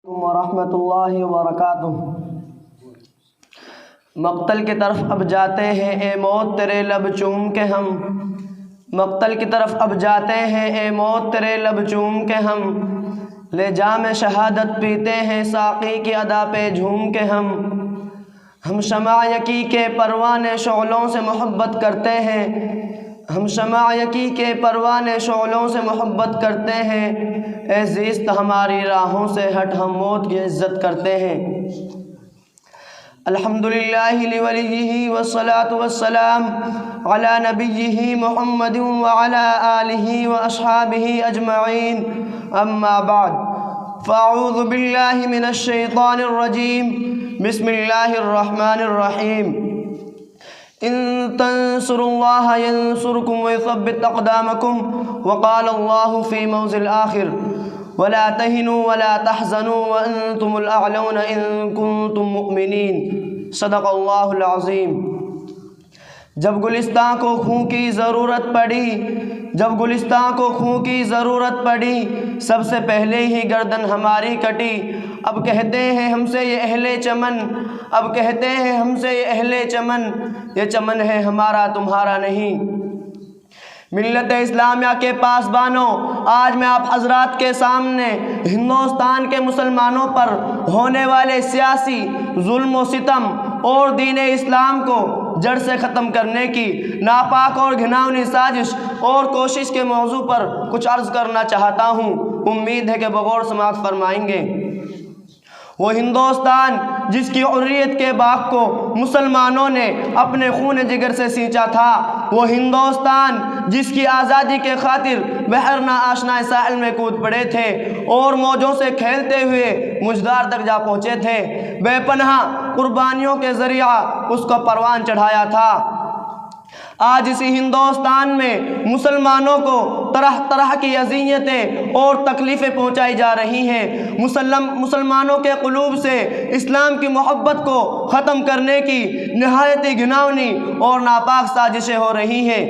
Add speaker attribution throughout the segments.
Speaker 1: ورحمۃ اللہ وبرکاتہ۔ مقتل کی طرف اب جاتے ہیں اے موت تیرے لب چوم کے ہم، مقتل کی طرف اب جاتے ہیں اے موت تیرے لب چوم کے ہم، لے جام شہادت پیتے ہیں ساقی کی ادا پہ جھوم کے ہم شمع یقی کے پروانے شعلوں سے محبت کرتے ہیں، ہم شمع یقی کے پروانے شعلوں سے محبت کرتے ہیں، اے زیست ہماری راہوں سے ہٹ ہم موت کی عزت کرتے ہیں۔ الحمدللہ لولیہ والصلاة والسلام علی نبیہ محمد وعلی آلہ واصحابہ اجمعین، اما بعد فاعوذ باللہ من الشیطان الرجیم، بسم اللہ الرحمن الرحیم۔ ان تنصروا اللہ ینصرکم ویثبت اقدامکم، وقال اللہ فی موضع آخر ولا تہنوا ولا تحزنوا وانتم الاعلون ان کنتم مؤمنین، صدق اللہ العظیم۔ جب گلستان کو خون کی ضرورت پڑی، جب گلستان کو خون کی ضرورت پڑی، سب سے پہلے ہی گردن ہماری کٹی، اب کہتے ہیں ہم سے یہ اہل چمن، اب کہتے ہیں ہم سے یہ اہل چمن، یہ چمن ہے ہمارا تمہارا نہیں۔ ملت اسلامیہ کے پاسبانوں، آج میں آپ حضرات کے سامنے ہندوستان کے مسلمانوں پر ہونے والے سیاسی ظلم و ستم اور دین اسلام کو جڑ سے ختم کرنے کی ناپاک اور گھناؤنی سازش اور کوشش کے موضوع پر کچھ عرض کرنا چاہتا ہوں، امید ہے کہ بغور سماعت فرمائیں گے۔ وہ ہندوستان جس کی حریت کے باغ کو مسلمانوں نے اپنے خون جگر سے سینچا تھا، وہ ہندوستان جس کی آزادی کے خاطر بحر نہ آشنا ساحل میں کود پڑے تھے اور موجوں سے کھیلتے ہوئے مجدار تک جا پہنچے تھے، بے پناہ قربانیوں کے ذریعہ اس کو پروان چڑھایا تھا۔ آج اسی ہندوستان میں مسلمانوں کو طرح طرح کی اذیتیں اور تکلیفیں پہنچائی جا رہی ہیں، مسلمانوں کے قلوب سے اسلام کی محبت کو ختم کرنے کی نہایت گھناؤنی اور ناپاک سازشیں ہو رہی ہیں۔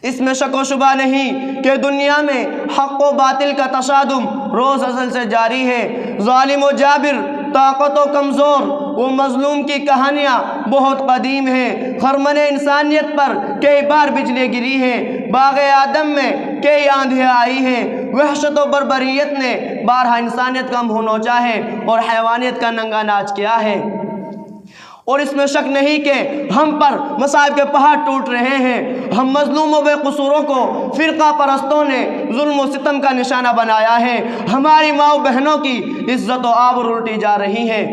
Speaker 1: اس میں شک و شبہ نہیں کہ دنیا میں حق و باطل کا تصادم روز ازل سے جاری ہے، ظالم و جابر، طاقت و کمزور و مظلوم کی کہانیاں بہت قدیم ہیں، خرمن انسانیت پر کئی بار بجلی گری ہیں، باغ آدم میں کئی آندھیاں آئی ہیں، وحشت و بربریت نے بارہا انسانیت کا منہ نوچا ہے اور حیوانیت کا ننگا ناچ کیا ہے، اور اس میں شک نہیں کہ ہم پر مصائب کے پہاڑ ٹوٹ رہے ہیں۔ ہم مظلوم و بے قصوروں کو فرقہ پرستوں نے ظلم و ستم کا نشانہ بنایا ہے، ہماری ماں بہنوں کی عزت و آبرو الٹی جا رہی ہے۔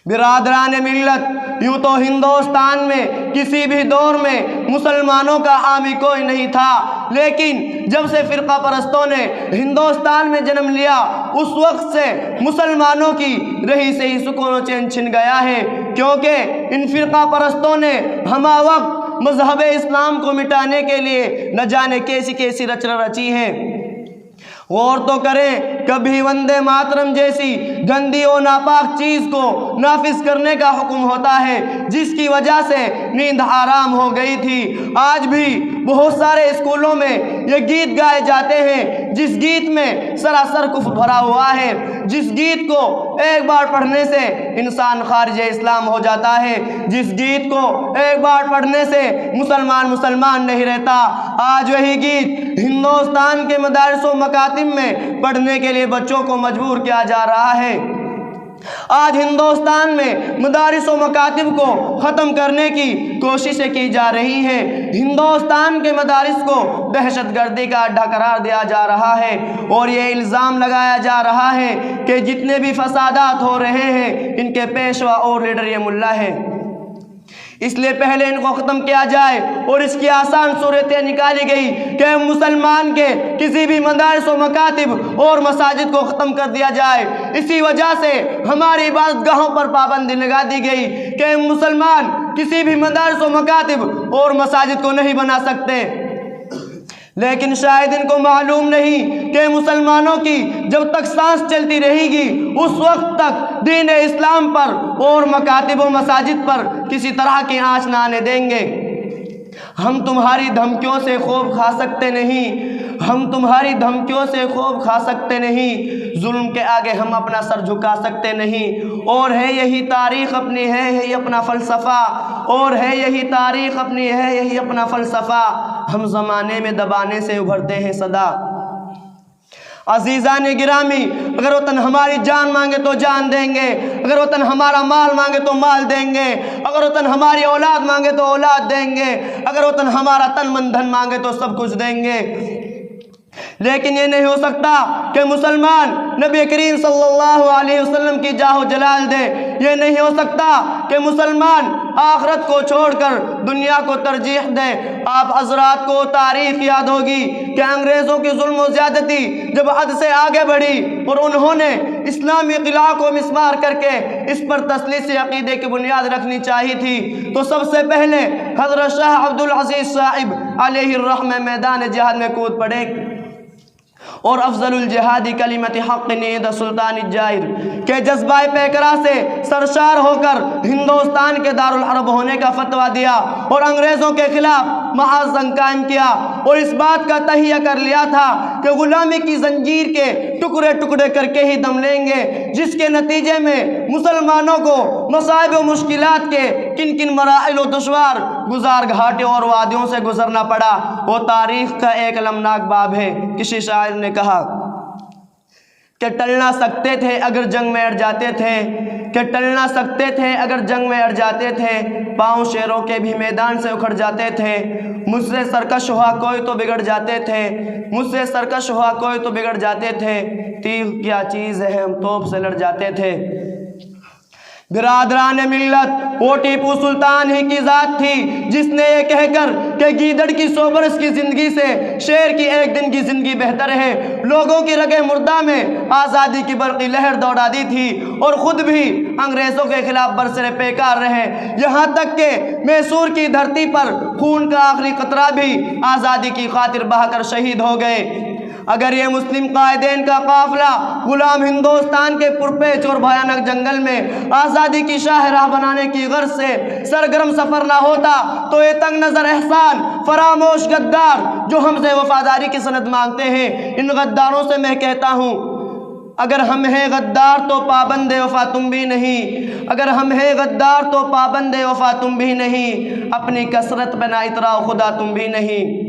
Speaker 1: برادران ملت، یوں تو ہندوستان میں کسی بھی دور میں مسلمانوں کا حامی کوئی نہیں تھا، لیکن جب سے فرقہ پرستوں نے ہندوستان میں جنم لیا، اس وقت سے مسلمانوں کی رہی سے ہی سکون و چین چھن گیا ہے، کیونکہ ان فرقہ پرستوں نے ہمہ وقت مذہب اسلام کو مٹانے کے لیے نہ جانے کیسی کیسی رچنا رچی ہیں۔ غور تو کریں، کبھی وندے ماترم جیسی گندی و ناپاک چیز کو نافذ کرنے کا حکم ہوتا ہے، جس کی وجہ سے نیند حرام ہو گئی تھی۔ آج بھی بہت سارے اسکولوں میں یہ گیت گائے جاتے ہیں جس گیت میں سراسر کفر بھرا ہوا ہے، جس گیت کو ایک بار پڑھنے سے انسان خارج اسلام ہو جاتا ہے، جس گیت کو ایک بار پڑھنے سے مسلمان نہیں رہتا۔ آج وہی گیت ہندوستان کے مدارس و مکاتب میں پڑھنے کے لیے بچوں کو مجبور کیا جا رہا ہے۔ آج ہندوستان میں مدارس و مکاتب کو ختم کرنے کی کوششیں کی جا رہی ہیں، ہندوستان کے مدارس کو دہشت گردی کا اڈہ قرار دیا جا رہا ہے، اور یہ الزام لگایا جا رہا ہے کہ جتنے بھی فسادات ہو رہے ہیں ان کے پیشوا اور لیڈر یہ ملا ہے۔ اس لیے پہلے ان کو ختم کیا جائے، اور اس کی آسان صورتیں نکالی گئی کہ مسلمان کے کسی بھی مدارس و مکاتب اور مساجد کو ختم کر دیا جائے۔ اسی وجہ سے ہماری عبادت گاہوں پر پابندی لگا دی گئی کہ مسلمان کسی بھی مدارس و مکاتب اور مساجد کو نہیں بنا سکتے، لیکن شاید ان کو معلوم نہیں کہ مسلمانوں کی جب تک سانس چلتی رہے گی اس وقت تک دین اسلام پر اور مکاتب و مساجد پر کسی طرح کی آنچ نہ آنے دیں گے۔ ہم تمہاری دھمکیوں سے خوف کھا سکتے نہیں، ہم تمہاری دھمکیوں سے خوف کھا سکتے نہیں، ظلم کے آگے ہم اپنا سر جھکا سکتے نہیں، اور ہے یہی تاریخ اپنی، ہے یہی اپنا فلسفہ، اور ہے یہی تاریخ اپنی، ہے یہی اپنا فلسفہ، ہم زمانے میں دبانے سے ابھرتے ہیں صدا۔ عزیزان گرامی، اگر وطن ہماری جان مانگے تو جان دیں گے، اگر وطن ہمارا مال مانگے تو مال دیں گے، اگر وطن ہماری اولاد مانگے تو اولاد دیں گے، اگر وطن ہمارا تن من دھن مانگے تو سب کچھ دیں گے۔ لیکن یہ نہیں ہو سکتا کہ مسلمان نبی کریم صلی اللہ علیہ وسلم کی جاہ و جلال دے، یہ نہیں ہو سکتا کہ مسلمان آخرت کو چھوڑ کر دنیا کو ترجیح دے۔ آپ حضرات کو تاریخ یاد ہوگی کہ انگریزوں کی ظلم و زیادتی جب حد سے آگے بڑھی اور انہوں نے اسلامی قلعہ کو مسمار کر کے اس پر تسلیث عقیدے کی بنیاد رکھنی چاہی تھی، تو سب سے پہلے حضرت شاہ عبد العزیز صاحب علیہ الرحمہ میدان جہاد میں کود پڑے، اور افضل الجہاد کلمت حق عند سلطان الجائر کے جذبہ پیکرا سے سرشار ہو کر ہندوستان کے دارالحرب ہونے کا فتویٰ دیا اور انگریزوں کے خلاف محاذن قائم کیا، اور اس بات کا تہیہ کر لیا تھا کہ غلامی کی زنجیر کے ٹکڑے ٹکڑے کر کے ہی دم لیں گے، جس کے نتیجے میں مسلمانوں کو مصائب و مشکلات کے کن کن مراحل و دشوار گزار گھاٹوں اور وادیوں سے گزرنا پڑا، وہ تاریخ کا ایک المناک باب ہے۔ کسی شاعر نے کہا کہ ٹل نہ سکتے تھے اگر جنگ میں اڑ جاتے تھے، کہ ٹل نہ سکتے تھے اگر جنگ میں اڑ جاتے تھے، پاؤں شیروں کے بھی میدان سے اکھڑ جاتے تھے، مجھ سے سرکش ہوا کوئی تو بگڑ جاتے تھے، مجھ سے سرکش ہوا کوئی تو بگڑ جاتے تھے، تیغ کیا چیز ہے ہم توپ سے لڑ جاتے تھے۔ برادران ملت، وہ ٹیپو سلطان ہی کی ذات تھی جس نے یہ کہہ کر کہ گیدڑ کی 100 برس کی زندگی سے شیر کی ایک دن کی زندگی بہتر ہے، لوگوں کی رگے مردہ میں آزادی کی برقی لہر دوڑا دی تھی، اور خود بھی انگریزوں کے خلاف برسر پیکار رہے، یہاں تک کہ میسور کی دھرتی پر خون کا آخری قطرہ بھی آزادی کی خاطر بہا کر شہید ہو گئے۔ اگر یہ مسلم قائدین کا قافلہ غلام ہندوستان کے پرپیچ اور بھیانک جنگل میں آزادی کی شاہراہ بنانے کی غرض سے سرگرم سفر نہ ہوتا، تو یہ تنگ نظر احسان فراموش غدار جو ہم سے وفاداری کی سند مانگتے ہیں، ان غداروں سے میں کہتا ہوں، اگر ہم ہیں غدار تو پابند وفا تم بھی نہیں، اگر ہم ہیں غدار تو پابند وفا تم بھی نہیں، اپنی کثرت پہ نہ اتراؤ خدا تم بھی نہیں۔